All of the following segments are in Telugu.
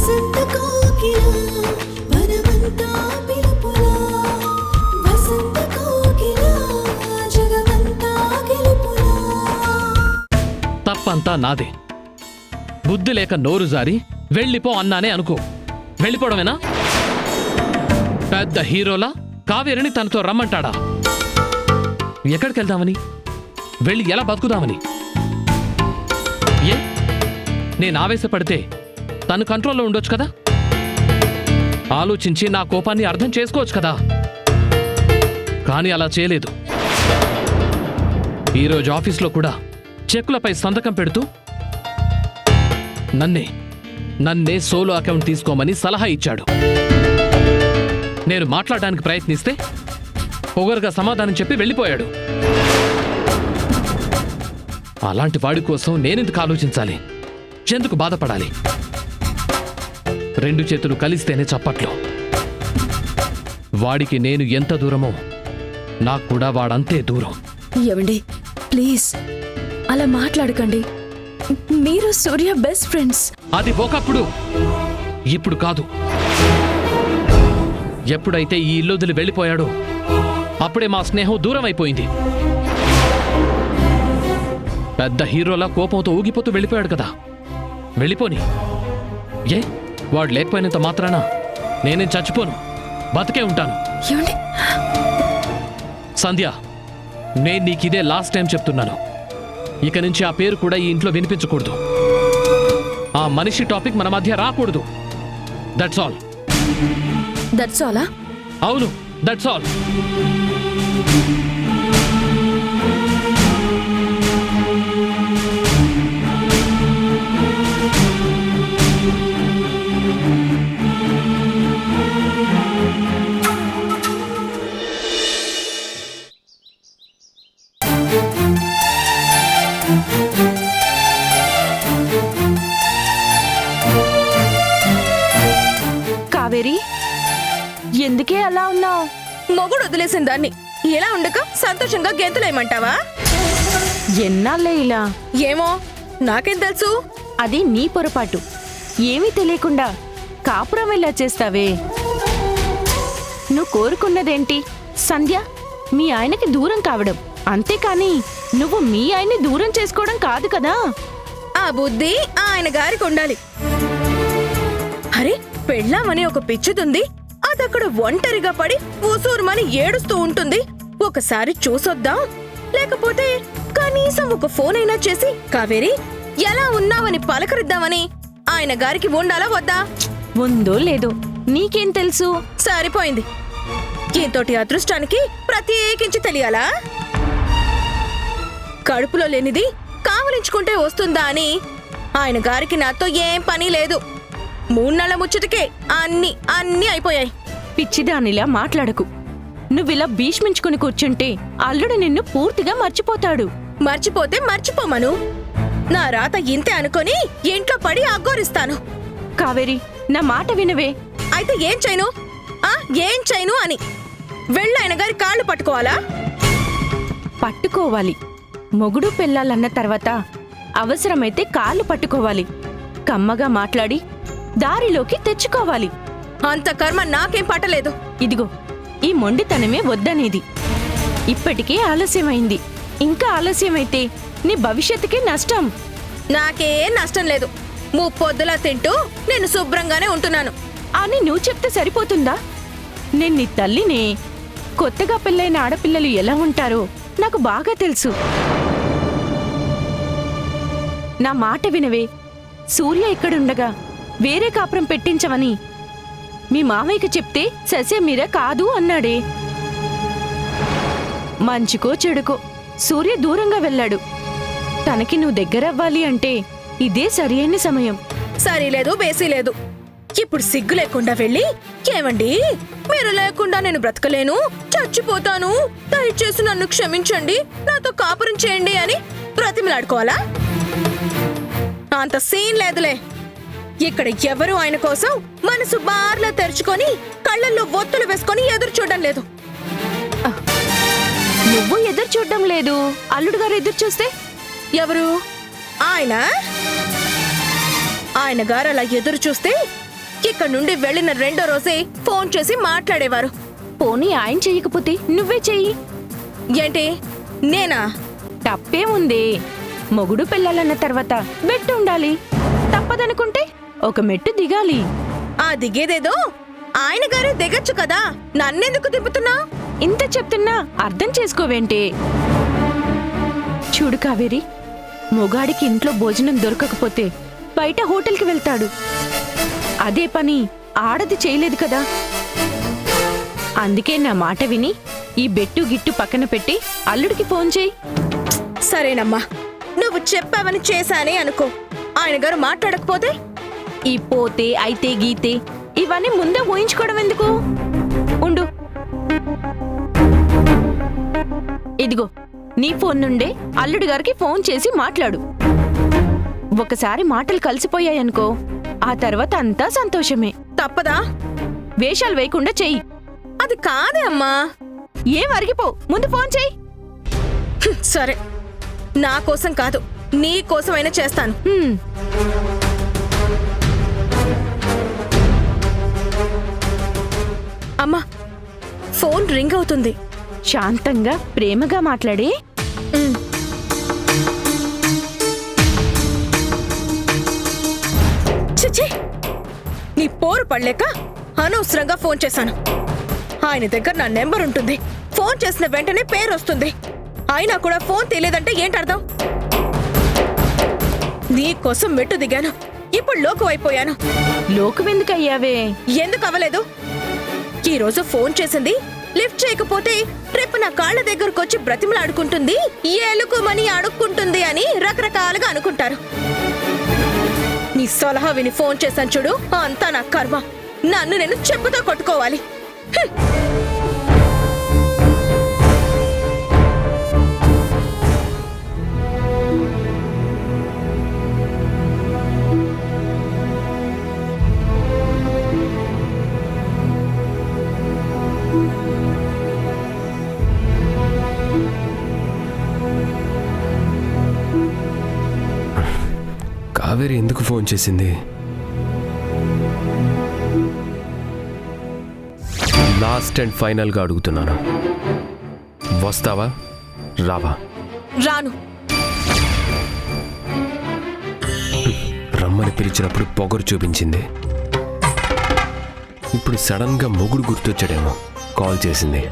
వసంత కోకిల వనమంతా పిలుపులా వసంత కోకిల జగమంతా గెలుపులా. తప్పంతా నాదే. బుద్ధి లేక నోరు జారి వెళ్ళిపో అన్నానే అనుకో. వెళ్ళిపోవడమేనా? పెద్ద హీరోలా కావేరిని తనతో రమ్మంటాడా? ఎక్కడికెళ్దామని? వెళ్ళి ఎలా బతుకుదామని? ఏ నేను ఆవేశపడితే తను కంట్రోల్లో ఉండొచ్చు కదా? ఆలోచించి నా కోపాన్ని అర్థం చేసుకోవచ్చు కదా? కానీ అలా చేయలేదు. ఈరోజు ఆఫీస్లో కూడా చెక్కులపై సంతకం పెడుతూ నన్నే సోలో అకౌంట్ తీసుకోమని సలహా ఇచ్చాడు. నేను మాట్లాడడానికి ప్రయత్నిస్తే పొగరుగా సమాధానం చెప్పి వెళ్ళిపోయాడు. అలాంటి వాడి కోసం నేనెందుకు ఆలోచించాలి? ఎందుకు బాధపడాలి? రెండు చేతులు కలిస్తేనే చప్పట్లు. వాడికి నేను ఎంత దూరమో నాకు కూడా వాడంతే దూరం. ఏవండి, ప్లీజ్ అలా మాట్లాడకండి. మీరు సూర్య బెస్ట్ ఫ్రెండ్స్. అది ఒకప్పుడు, ఇప్పుడు కాదు. ఎప్పుడైతే ఈ ఇల్లు వెళ్ళిపోయాడో అప్పుడే మా స్నేహం దూరం అయిపోయింది. పెద్ద హీరోలా కోపంతో ఊగిపోతూ వెళ్ళిపోయాడు కదా. వెళ్ళిపోని. ఏ వాడు లేకపోయినంత మాత్రాన నేనేం చచ్చిపోను, బతికే ఉంటాను. ఏవండి? సంధ్య, నేను నీకిదే లాస్ట్ టైం చెప్తున్నాను. ఇక నుంచి ఆ పేరు కూడా ఈ ఇంట్లో వినిపించకూడదు. ఆ మనిషి టాపిక్ మన మధ్య రాకూడదు. That's all. దట్స్ ఆలా? అవును, దట్స్ ఆల్. కావేరి, ఎందుకే అలా ఉన్నావు? మొగుడు వదిలేసిన దాన్ని ఎలా ఉండక సంతోషంగా గెంతులేయమంటావా? ఎన్నాళ్ళే ఇలా? ఏమో, నాకేం తెలుసు? అది నీ పొరపాటు. ఏమీ తెలియకుండా కాపురం ఎలా చేస్తావే? నువ్వు కోరుకున్నదేంటి? సంధ్య మీ ఆయనకి దూరం కావడం, అంతేకాని నువ్వు మీ ఆయన్ని దూరం చేసుకోవడం కాదు కదా. ఆ బుద్ధి ఆయన గారికి ఉండాలి. అరే, పెళ్ళామని ఒక పిచ్చితుంది, అదక్కడ ఒంటరిగా పడి ఊసూరుమని ఏడుస్తూ ఉంటుంది. ఒకసారి చూసొద్దాం, లేకపోతే కనీసం ఒక ఫోన్ అయినా చేసి కావేరి ఎలా ఉన్నావని పలకరిద్దామని ఆయన గారికి ఉండాలా వద్దా? ఉందో లేదో నీకేం తెలుసు? సరిపోయింది. ఇంతోటి అదృష్టానికి ప్రత్యేకించి తెలియాలా? కడుపులో లేనిది కావలించుకుంటే వస్తుందా అని ఆయన గారికి నాతో ఏం పని లేదు. 3 నెలల ముచ్చటకే అన్నీ అయిపోయాయి. పిచ్చిదానిలా మాట్లాడకు. నువ్విలా భీష్మించుకుని కూర్చుంటే అల్లుడు నిన్ను పూర్తిగా మర్చిపోతాడు. మర్చిపోతే మర్చిపోమను. నా రాత ఇంతే అనుకొని ఇంట్లో పడి అగ్గోరిస్తాను. కావేరి, నా మాట వినవే. అయితే ఏం చేయను అని వెళ్ళాయన గారి కాళ్ళు పట్టుకోవాలా? పట్టుకోవాలి. మొగుడు పెళ్ళాలన్న తర్వాత అవసరమైతే కాళ్ళు పట్టుకోవాలి. కమ్మగా మాట్లాడి దారిలోకి తెచ్చుకోవాలి. అంత కర్మ నాకేం పట్టలేదు. ఇదిగో, ఈ మొండితనమే వద్దనేది. ఇప్పటికే ఆలస్యమైంది. ఇంకా ఆలస్యమైతే నీ భవిష్యత్తుకే నష్టం. నాకే నష్టం లేదు. ముప్పొద్దులా తింటూ నేను శుభ్రంగానే ఉంటున్నాను అని నువ్వు చెప్తే సరిపోతుందా? నేను నీ తల్లినే. కొత్తగా పెళ్ళైన ఆడపిల్లలు ఎలా ఉంటారో నాకు బాగా తెలుసు. నా మాట వినవే. సూర్య ఇక్కడుండగా వేరే కాపురం పెట్టించమని మీ మామయ్యకి చెప్తే ససేమిరా కాదు అన్నాడే. మంచికో చెడుకో సూర్య దూరంగా వెళ్ళాడు. తనకి నువ్వు దగ్గరవ్వాలి అంటే ఇదే సరియైన సమయం. సరిలేదు, బేసీ లేదు. ఇప్పుడు సిగ్గు లేకుండా వెళ్ళి, ఏమండి మీరు లేకుండా నేను బ్రతకలేను, చచ్చిపోతాను, దయచేసి నన్ను క్షమించండి, నాతో కాపురం చేయండి అని బ్రతిమలాడుకోవాలా? అంత సీన్ లేదులే. ఇక్కడ ఎవరు ఆయన కోసం మనసు బార్లా తెరుచుకొని కళ్ళల్లో ఒత్తులు వేసుకొని ఎదురు చూడడం లేదు. నువ్వు ఎదురు చూడడం లేదు, అల్లుడు గారు ఎదురు చూస్తే? ఎవరు? ఆయన గారు అలా ఎదురు చూస్తే ఇక్కడ నుండి వెళ్ళిన రెండో రోజే ఫోన్ చేసి మాట్లాడేవారు. పోనీ ఆయన చెయ్యకపోతే నువ్వే చెయ్యి. ఏంటి నేనా? తప్పేముంది? మొగుడు పిల్లలన్న తర్వాత మెట్టు ఉండాలి. తప్పదనుకుంటే ఒక మెట్టు దిగాలి. ఆ దిగేదేదో ఆయన గారు దిగచ్చు కదా, నన్నెందుకు దింపుతున్నా? ఇంత చెప్తున్నా అర్థం చేసుకోవేంటి? చూడు కావేరి, మొగాడికి ఇంట్లో భోజనం దొరకకపోతే బయట హోటల్కి వెళ్తాడు. అదే పని ఆడది చేయలేదు కదా. అందుకే నా మాట విని ఈ బెట్టు గిట్టు పక్కన పెట్టి అల్లుడికి ఫోన్ చేయి. సరేనమ్మా, నువ్వు చెప్పావని చేశానే అనుకో. ఆయన గారు మాట్లాడకపోతే? ఈ పోతే అయితే గీతే ఇవన్నీ ముందే ఊహించుకోవడం ఎందుకు? ఉండు, ఇదిగో నీ ఫోన్ నుండే అల్లుడి గారికి ఫోన్ చేసి మాట్లాడు. ఒకసారి మాటలు కలిసిపోయాయనుకో, ఆ తర్వాత అంతా సంతోషమే. తప్పదా? వేషాలు వేయకుండా చెయ్యి. అది కాదే అమ్మా. ఏం అరిగిపో, ముందు ఫోన్ చెయ్యి. సరే, నా కోసం కాదు, నీ కోసమైనా చేస్తాను. అమ్మా, ఫోన్ రింగ్ అవుతుంది. శాంతంగా ప్రేమగా మాట్లాడి. చిచి, నీ పోరు పడలేక అనవసరంగా ఫోన్ చేశాను. ఆయన దగ్గర నా నెంబర్ ఉంటుంది, ఫోన్ చేసిన వెంటనే పేరు వస్తుంది. అయినా కూడా ఫోన్ తెలియదంటే ఏంటర్థం? నీ కోసం మెట్టు దిగాను, ఇప్పుడు లోకు అయిపోయాను. లోకువెందుకయ్యావే? ఎందుకు అవ్వలేదు? ఈ రోజు ఫోన్ చేసింది, లిఫ్ట్ చేయకపోతే రేపు నా కాళ్ళ దగ్గరకు వచ్చి బ్రతిమలాడుకుంటుంది, ఏలుకోమని అడుక్కుంటుంది అని రకరకాలుగా అనుకుంటారు. నీ సలహా విని ఫోన్ చేశాను చూడు, అంతా నా కర్మ. నన్ను నేను చెప్పుతో కొట్టుకోవాలి. కావేరి ఎందుకు ఫోన్ చేసింది? లాస్ట్ అండ్ ఫైనల్గా అడుగుతున్నాను, వస్తావా రావా? రాను. రమ్మని పిలిచినప్పుడు పొగరు చూపించింది, ఇప్పుడు సడన్గా మొగుడు గుర్తొచ్చాడేమో కాల్ చేసింది.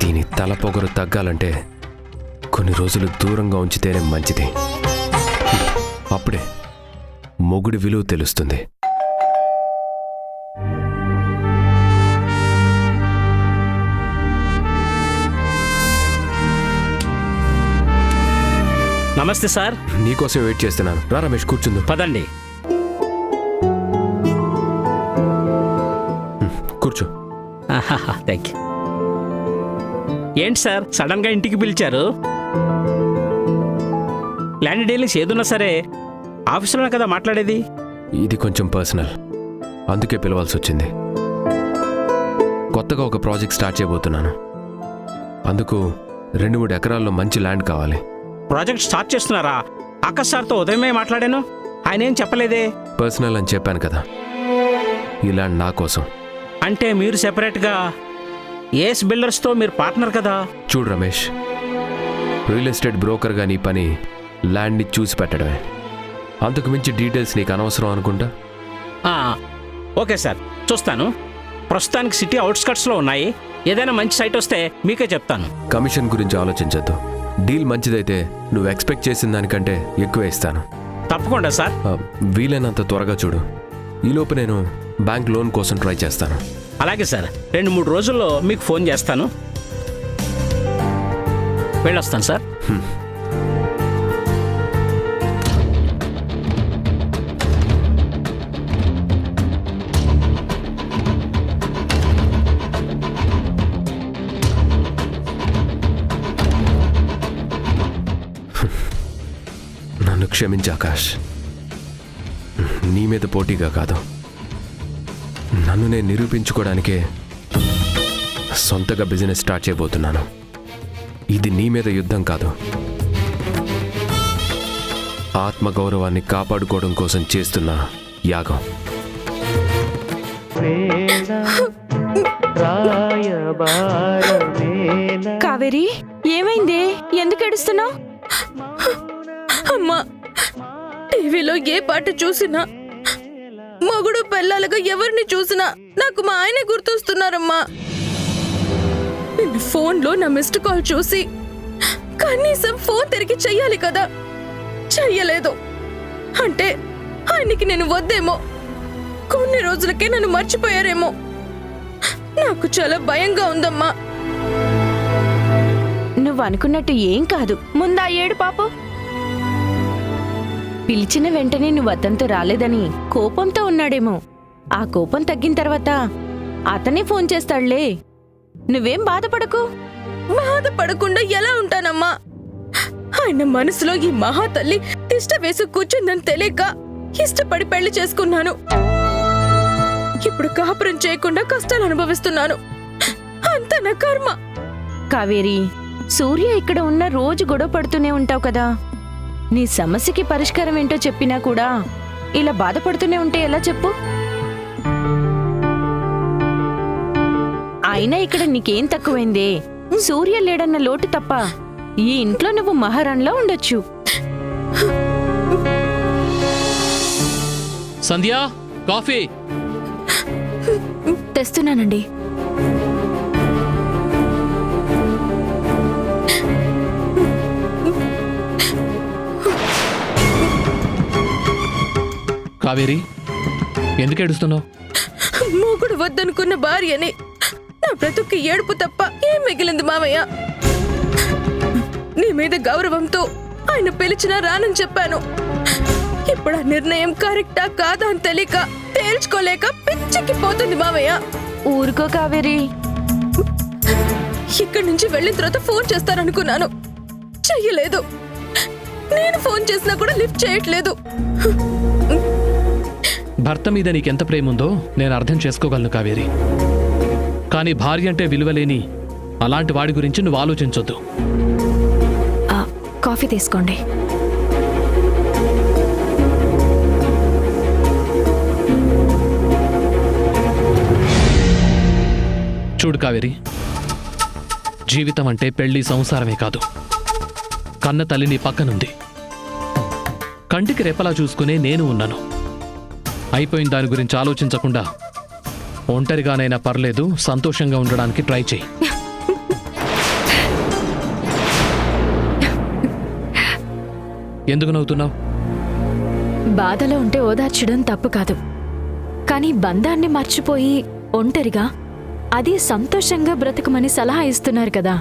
దీని తల పొగరు తగ్గాలంటే కొన్ని రోజులు దూరంగా ఉంచితేనే మంచిది. అప్పుడే మొగుడి విలువ తెలుస్తుంది. నమస్తే సార్. నీకోసం వెయిట్ చేస్తున్నాను. రా రమేష్, కూర్చుందు. పదండి. కూర్చో. Thank you. ఏంటి సార్ సడన్ గా ఇంటికి పిలిచారు? ల్యాండ్ డీలింగ్స్ ఏదున్నా సరే ఆఫీసులోనే కదా మాట్లాడేది. ఇది కొంచెం పర్సనల్, అందుకే పిలవాల్సి వచ్చింది. కొత్తగా ఒక ప్రాజెక్ట్ స్టార్ట్ చేయబోతున్నాను. అందుకు 2-3 ఎకరాల్లో మంచి ల్యాండ్ కావాలి. ప్రాజెక్ట్ స్టార్ట్ చేస్తున్నారా? ఆకాష్ సార్తో ఉదయమే మాట్లాడాను, ఆయన ఏం చెప్పలేదే. పర్సనల్ అని చెప్పాను కదా, ఈ ల్యాండ్ నా కోసం. అంటే మీరు సెపరేట్గా ఏఎస్ బిల్డర్స్తో మీరు పార్ట్నర్ కదా? చూడు రమేష్, రియల్ ఎస్టేట్ బ్రోకర్గా నీ పని ల్యాండ్ని చూసి పెట్టడమే. అంతకు మించి డీటెయిల్స్ నీకు అనవసరం అనుకుంటా. ఓకే సార్, చూస్తాను. ప్రస్తుతానికి సిటీ అవుట్స్కట్స్లో ఉన్నాయి. ఏదైనా మంచి సైట్ వస్తే మీకే చెప్తాను. కమిషన్ గురించి ఆలోచించద్దు. డీల్ మంచిదైతే నువ్వు ఎక్స్పెక్ట్ చేసిన దానికంటే ఎక్కువ ఇస్తాను. తప్పకుండా సార్. వీలైనంత త్వరగా చూడు. ఈలోపు నేను బ్యాంక్ లోన్ కోసం ట్రై చేస్తాను. అలాగే సార్, 2-3 రోజుల్లో మీకు ఫోన్ చేస్తాను. వెళ్ళొస్తాను సార్. నన్ను క్షమించు ఆకాష్. నీ మీద పోటీగా కాదు, నన్ను నేను నిరూపించుకోవడానికే సొంతగా బిజినెస్ స్టార్ట్ చేయబోతున్నాను. ఇది నీ మీద యుద్ధం కాదు, ఆత్మగౌరవాన్ని కాపాడుకోవడం కోసం చేస్తున్న యాగం. కావేరి ఏమైంది? ఎందుకు ఏడుస్తున్నావు? అమ్మా, టీవీలో ఏ పాట చూసినా, మొగుడు పెళ్ళాలుగా ఎవరిని చూసినా నాకు మా ఆయనే గుర్తొస్తున్నారమ్మా. నిన్న ఫోన్లో నా మిస్డ్ కాల్ చూసి కనీసం ఫోన్ తిరిగి చెయ్యాలి కదా, చెయ్యలేదు. అంటే ఆయనకి నేను వద్దేమో, కొన్ని రోజులకే నన్ను మర్చిపోయారేమో. నాకు చాలా భయంగా ఉందమ్మా. నువ్వు అనుకున్నట్టు ఏం కాదు. ముందా ఏడు పాప. పిలిచిన వెంటనే నువ్వు అతనితో రాలేదని కోపంతో ఉన్నాడేమో. ఆ కోపం తగ్గిన తర్వాత అతనే ఫోన్ చేస్తాడులే. నువ్వేం బాధపడకు. బాధపడకుండా ఎలా ఉంటానమ్మా? ఆయన మనసులో ఈ మహాతల్లి తిష్ట వేసి కూర్చుందని తెలియక ఇష్టపడి పెళ్లి చేసుకున్నాను. ఇప్పుడు కాపురం చేయకుండా కష్టాలు అనుభవిస్తున్నాను. అంత నా కర్మ. కావేరి, సూర్య ఇక్కడ ఉన్న రోజు గొడవ పడుతూనే ఉంటావు కదా. నీ సమస్యకి పరిష్కారం ఏంటో చెప్పినా కూడా ఇలా బాధపడుతూనే ఉంటే ఎలా చెప్పు? అయినా ఇక్కడ నీకేం తక్కువైందే? సూర్య లేడన్న లోటు తప్ప ఈ ఇంట్లో నువ్వు మహారాణిలా ఉండొచ్చు. సంధ్య, కాఫీ తెస్తున్నానండి. కావేరి, ఎందుకు ఏడుస్తున్నావు? మూగుడు వద్దనుకున్న భార్యని నా బ్రతుక్కి ఏడుపు తప్ప ఏం మిగిలింది మామయ్య. నీ మీద గౌరవంతో ఆయన పిలిచినా రానని చెప్పాను. ఇప్పుడు ఆ నిర్ణయం కరెక్టా కాదా అని తెలియక తేల్చుకోలేక పిచ్చెక్కిపోతుంది మామయ్య. ఊరుకో కావేరి. ఇక్కడి నుంచి వెళ్ళిన తర్వాత ఫోన్ చేస్తారనుకున్నాను, చెయ్యలేదు. నేను ఫోన్ చేసినా కూడా లిఫ్ట్ చేయట్లేదు. భర్త మీద నీకెంత ప్రేమ ఉందో నేను అర్థం చేసుకోగలను కావేరి. కానీ భార్య అంటే విలువలేని అలాంటి వాడి గురించి నువ్వు ఆలోచించొద్దు. కాఫీ తీసుకోండి. చూడు కావేరి, జీవితం అంటే పెళ్లి సంసారమే కాదు. కన్న తల్లి నీ పక్కనుంది. కంటికి రెప్పలా చూసుకునే నేను ఉన్నాను. అయిపోయిన దాని గురించి ఆలోచించకుండా ఒంటరిగానైనా పర్లేదు, సంతోషంగా ఉండడానికి ట్రై చేయి. ఎందుకు నవ్వుతున్నావు? బాధలో ఉంటే ఓదార్చడం తప్పు కాదు, కానీ బంధాన్ని మర్చిపోయి ఒంటరిగా అది సంతోషంగా బ్రతకమని సలహా ఇస్తున్నారు కదా,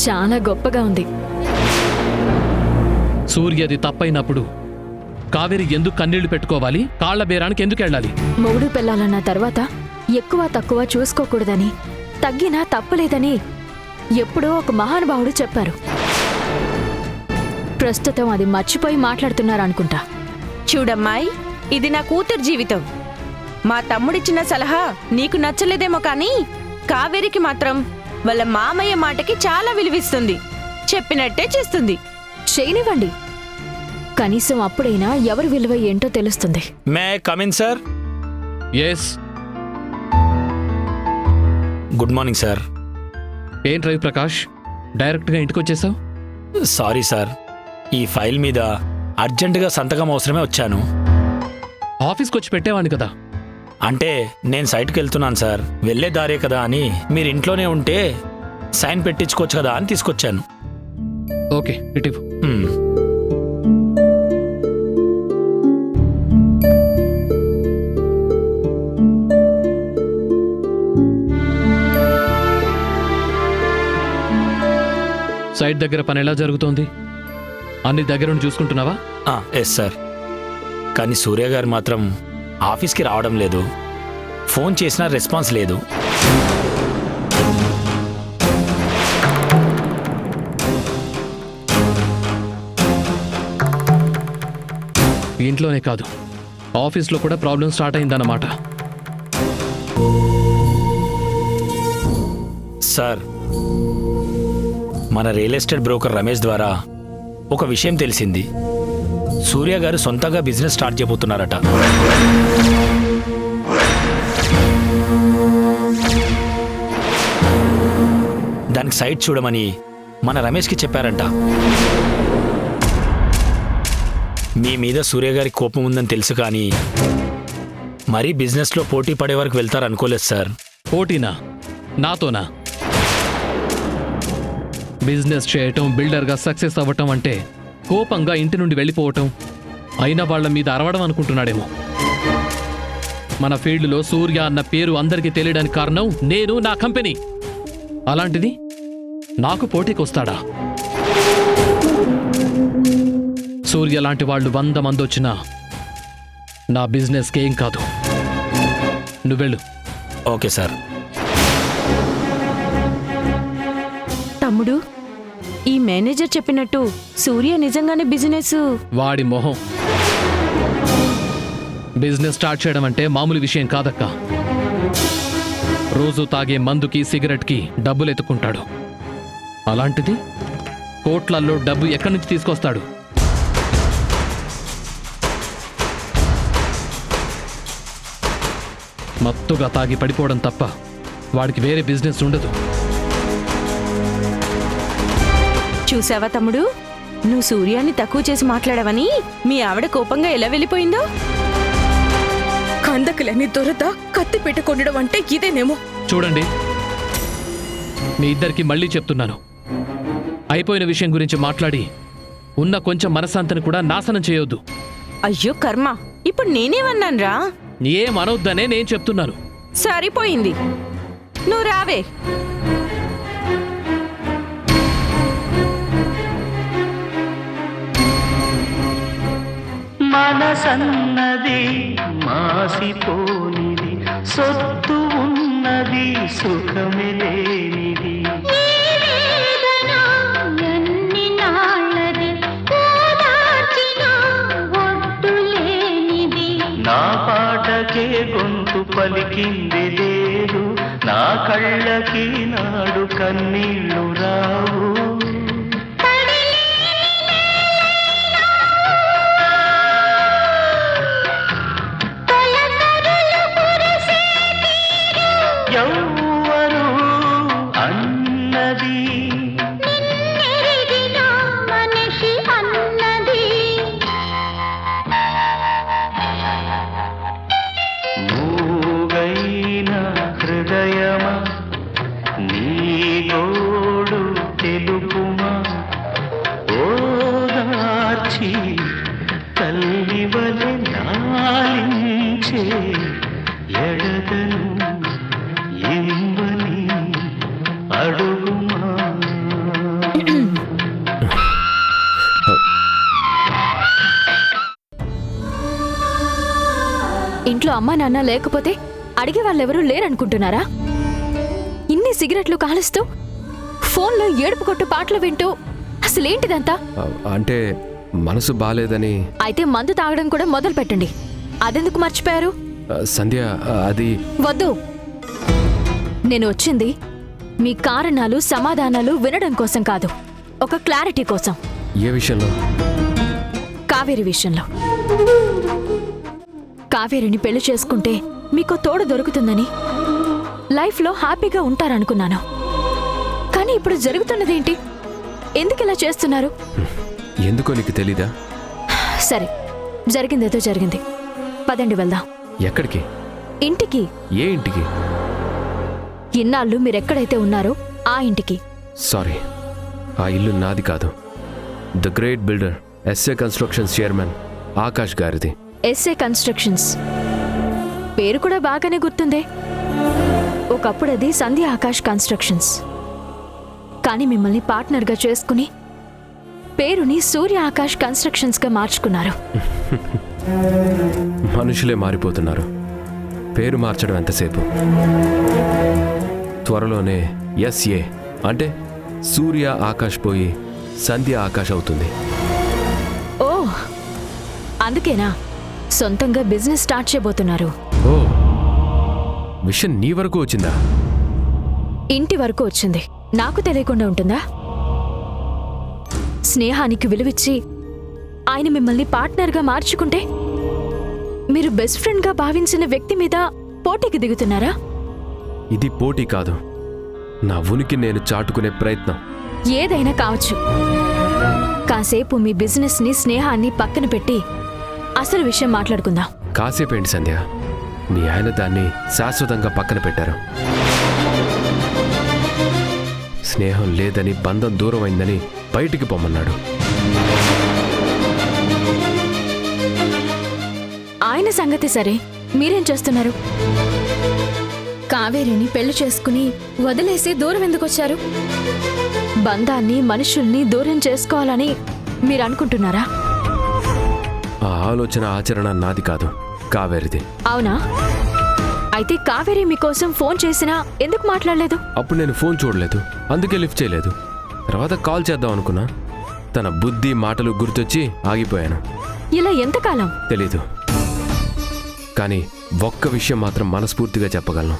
చాలా గొప్పగా ఉంది. సూర్యది తప్పైనప్పుడు కావేరి ఎందుకు కన్నీళ్లు పెట్టుకోవాలి? కాళ్ల బేరానికి ఎందుకు వెళ్ళాలి? మొగుడు పెళ్ళాలన్న తర్వాత ఎక్కువ తక్కువ చూసుకోకూడదని, తగ్గినా తప్పలేదని ఎప్పుడో ఒక మహానుభావుడు చెప్పారు. ప్రస్తుతం అది మర్చిపోయి మాట్లాడుతున్నారనుకుంటా. చూడమ్మాయి, ఇది నా కూతురు జీవితం. మా తమ్ముడిచ్చిన సలహా నీకు నచ్చలేదేమో కానీ కావేరికి మాత్రం వాళ్ళ మామయ్య మాటకి చాలా విలువిస్తుంది. చెప్పినట్టే చేస్తుంది. చేయనివ్వండి, కనీసం అప్పుడైనా ఎవరి విలువ ఏంటో తెలుస్తుంది. May come in sir. Yes. Good morning sir. ఏంటి రవి ప్రకాష్, డైరెక్ట్గా ఇంటికి వచ్చేసావు? సారీ సార్, ఈ ఫైల్ మీద అర్జెంటుగా సంతకం అవసరమే వచ్చాను. ఆఫీస్కి వచ్చి పెట్టేవాడిని కదా. అంటే నేను సైట్కి వెళ్తున్నాను సార్, వెళ్ళే దారే కదా అని మీరు ఇంట్లోనే ఉంటే సైన్ పెట్టించుకోవచ్చు కదా అని తీసుకొచ్చాను. ఓకే, ఇటు. సైట్ దగ్గర పని ఎలా జరుగుతోంది? అన్ని దగ్గరుండి చూసుకుంటున్నావా? ఎస్ సార్, కానీ సూర్య గారు మాత్రం ఆఫీస్కి రావడం లేదు. ఫోన్ చేసినా రెస్పాన్స్ లేదు. ఇంట్లోనే కాదు, ఆఫీస్లో కూడా ప్రాబ్లం స్టార్ట్ అయిందన్నమాట. సార్, మన రియల్ ఎస్టేట్ బ్రోకర్ రమేష్ ద్వారా ఒక విషయం తెలిసింది. సూర్య గారు సొంతంగా బిజినెస్ స్టార్ట్ చేయబోతున్నారట. దానికి సైట్ చూడమని మన రమేష్కి చెప్పారంట. మీ మీద సూర్య గారి కోపం ఉందని తెలుసు, కానీ మరీ బిజినెస్లో పోటీ పడే వరకు వెళ్తారనుకోలేదు సార్. పోటీనా? నాతోనా? బిజినెస్ చేయటం, బిల్డర్గా సక్సెస్ అవ్వటం అంటే కోపంగా ఇంటి నుండి వెళ్ళిపోవటం, అయిన వాళ్ళ మీద అరవడం అనుకుంటున్నాడేమో. మన ఫీల్డ్లో సూర్య అన్న పేరు అందరికీ తెలియడానికి కారణం నేను, నా కంపెనీ. అలాంటిది నాకు పోటీకి వస్తాడా? సూర్య లాంటి వాళ్ళు 100 మంది వచ్చినా నా బిజినెస్కి ఏం కాదు. నువ్వెళ్ళు. Okay sir. తమ్ముడు, ఈ మేనేజర్ చెప్పినట్టు సూర్య నిజంగానే బిజినెస్... వాడి మొహం. బిజినెస్ స్టార్ట్ చేయడం అంటే మామూలు విషయం కాదక్క. రోజు తాగే మందుకి, సిగరెట్కి డబ్బులు ఎత్తుకుంటాడు. అలాంటిది కోట్లల్లో డబ్బు ఎక్కడి నుంచి తీసుకొస్తాడు? మత్తుగా తాగి పడిపోవడం తప్ప వాడికి వేరే బిజినెస్ ఉండదు. చూసావా తమ్ముడు, నువ్వు సూర్యాన్ని తక్కువ చేసి మాట్లాడావని మీ ఆవిడ కోపంగా ఎలా వెళ్ళిపోయిందో. కందకులని దొరద కత్తి పెట్టుకొనడం అంటే ఇదేనేమో. చూడండి, మీ ఇద్దరికి మళ్ళీ చెప్తున్నాను, అయిపోయిన విషయం గురించి మాట్లాడి ఉన్న కొంచెం మనశ్శాంతిని కూడా నాశనం చేయొద్దు. అయ్యో కర్మ, ఇప్పుడు నేనేమన్నాన్రా? ఏం అనొద్దనే నేను చెప్తున్నాను. సరిపోయింది, నువ్వు రావే. మనసన్నది మాసిపోనిది, సొత్తు ఉన్నది సుఖమే లేనిది. నా పాటకే గొంతు పలికింది లేదు, నా కళ్ళకి నాడు కన్నీళ్ళు రావు. ఇంట్లో అమ్మా నాన్న లేకపోతే అడిగే వాళ్ళెవరూ లేరనుకుంటున్నారా? ఇన్ని సిగరెట్లు కాలుస్తూ ఫోన్లో ఏడుపు కొట్టు పాటలు వింటూ అసలేంటిదంతా? అంటే మనసు బాలేదని. అయితే మందు తాగడం కూడా మొదలు పెట్టండి. అదెందుకు మర్చిపోయారు? సంధ్య, అది వద్దు. నేను వచ్చింది మీ కారణాలు, సమాధానాలు వినడం కోసం కాదు, ఒక క్లారిటీ కోసం. ఏ విషయంలో? కావేరి విషయంలో. కావేరిని పెళ్లి చేసుకుంటే మీకు తోడు దొరుకుతుందని, లైఫ్లో హ్యాపీగా ఉంటారనుకున్నాను. కానీ ఇప్పుడు జరుగుతున్నదేంటి? ఎందుకు ఇలా చేస్తున్నారు? ఎందుకో నీకు తెలీదా? సరే, జరిగిందేదో జరిగింది. పదండి వెళ్దాం. ఎక్కడికి? ఇంటికి. ఏ ఇంటికి? ఇన్నాళ్ళు మీరెక్కడైతే ఉన్నారో ఆ ఇంటికి. సారీ, ఆ ఇల్లు నాది కాదు. The great builder S A Constructions chairman Akash గారిది. ఎస్ఏ కన్స్ట్రక్షన్స్ పేరు కూడా బాగానే గుర్తుందే. ఒకప్పుడు అది సంధ్య ఆకాష్ కన్స్ట్రక్షన్స్. కానీ మిమ్మల్ని పార్ట్నర్గా చేసుకుని పేరుని సూర్య ఆకాష్ కన్స్ట్రక్షన్స్గా మార్చుకున్నారు. మనుషులే మారిపోతున్నారు, పేరు మార్చడం ఎంతసేపు? త్వరలోనే ఎస్ఏ అంటే సూర్య ఆకాష్ పోయి సంధ్య ఆకాష్ అవుతుంది. ఓ, అందుకేనా సొంతంగా బిజినెస్ స్టార్ట్ చేయబోతున్నారు? ఓ, విషయం నీ వరకు వచ్చిందా? ఇంటి వరకు వచ్చింది, నాకు తెలియకుండా ఉంటుందా? స్నేహానికి విలువిచ్చి ఆయన మిమ్మల్ని పార్ట్నర్గా మార్చుకుంటే మీరు బెస్ట్ ఫ్రెండ్గా భావించిన వ్యక్తి మీద పోటీకి దిగుతున్నారా? ఇది పోటీ కాదు, నా ఉనికి నేను చాటుకునే ప్రయత్నం. ఏదైనా కావచ్చు. కాసేపు మీ బిజినెస్ని, స్నేహాన్ని పక్కన పెట్టి అసలు విషయం మాట్లాడుకుందాం. కాసేపేంటి సంధ్య, మీ ఆయన దాన్ని శాశ్వతంగా పక్కన పెట్టారు. స్నేహం లేదని, బంధం దూరమైందని బయటికి పొమ్మన్నాడు. ఆయన సంగతి సరే, మీరేం చేస్తున్నారు? కావేరిని పెళ్లి చేసుకుని వదిలేసి దూరం ఎందుకొచ్చారు? బంధాన్ని, మనుషుల్ని దూరం చేసుకోవాలని మీరు అనుకుంటున్నారా? ఆ ఆలోచన, ఆచరణ నాది కాదు, కావేరిది. అవునా? అయితే కావేరి మీకోసం ఫోన్ చేసినా ఎందుకు మాట్లాడలేదు? అప్పుడు నేను ఫోన్ చూడలేదు, అందుకే లిఫ్ట్ చేయలేదు. తర్వాత కాల్ చేద్దాం అనుకున్నా, తన బుద్ధి మాటలు గుర్తొచ్చి ఆగిపోయాను. ఇలా ఎంతకాలం? తెలీదు, కానీ ఒక్క విషయం మాత్రం మనస్ఫూర్తిగా చెప్పగలను.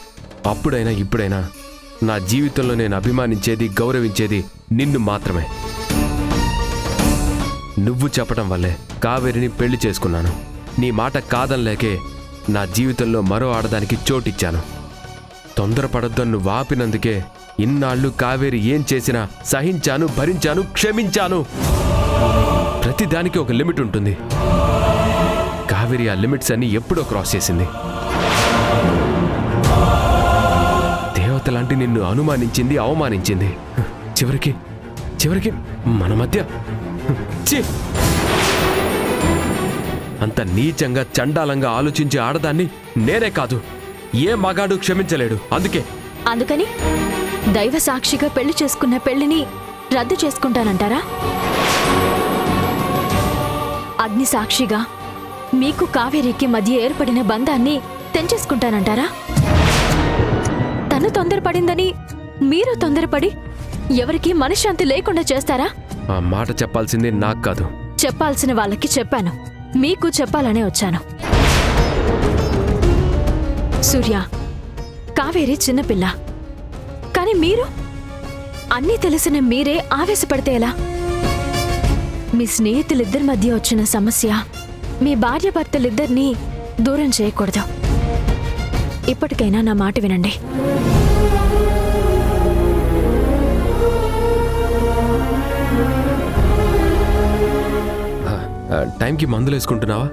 అప్పుడైనా ఇప్పుడైనా నా జీవితంలో నేను అభిమానించేది, గౌరవించేది నిన్ను మాత్రమే. నువ్వు చెప్పడం వల్లే కావేరిని పెళ్లి చేసుకున్నాను. నీ మాట కాదనలేకే నా జీవితంలో మరో ఆడదానికి చోటిచ్చాను. తొందరపడొద్దని నువ్వు ఆపినందుకే ఇన్నాళ్ళు కావేరి ఏం చేసినా సహించాను, భరించాను, క్షమించాను. ప్రతిదానికి ఒక లిమిట్ ఉంటుంది. కావేరి ఆ లిమిట్స్ అన్ని ఎప్పుడో క్రాస్ చేసింది. దేవతలాంటి నిన్ను అనుమానించింది, అవమానించింది. చివరికి మన మధ్య ఛీ! అంత నీచంగా, చండాలంగా ఆలోచించే ఆడదాన్ని నేనే కాదు, ఏ మగాడు క్షమించలేడు. అందుకని దైవ సాక్షిగా పెళ్లి చేసుకున్న పెళ్లిని రద్దు చేసుకుంటానంటారా? అగ్ని సాక్షిగా మీకు కావేరికి మధ్య ఏర్పడిన బంధాన్ని తెంచేసుకుంటానంటారా? తను తొందరపడిందని మీరు తొందరపడి ఎవరికీ మనశ్శాంతి లేకుండా చేస్తారా? ఆ మాట చెప్పాల్సింది నాకు కాదు, చెప్పాల్సిన వాళ్ళకి చెప్పాను, మీకు చెప్పాలనే వచ్చాను. సూర్య, కావేరి చిన్నపిల్ల, కానీ మీరు అన్నీ తెలిసిన మీరే ఆవేశపడితే ఎలా? మీ స్నేహితులిద్దరి మధ్య వచ్చిన సమస్య మీ భార్యాభర్తలిద్దరినీ దూరం చేయకూడదు. ఇప్పటికైనా నా మాట వినండి. టైంకి మందులు వేసుకుంటున్నావా?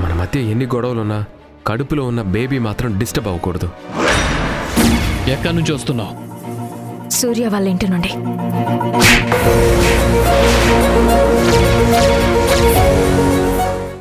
మన మధ్య ఎన్ని గొడవలున్నా కడుపులో ఉన్న బేబీ మాత్రం డిస్టర్బ్ అవ్వకూడదు. ఎక్కడి నుంచి వస్తున్నావు? సూర్య వాళ్ళ ఇంటి నుండి.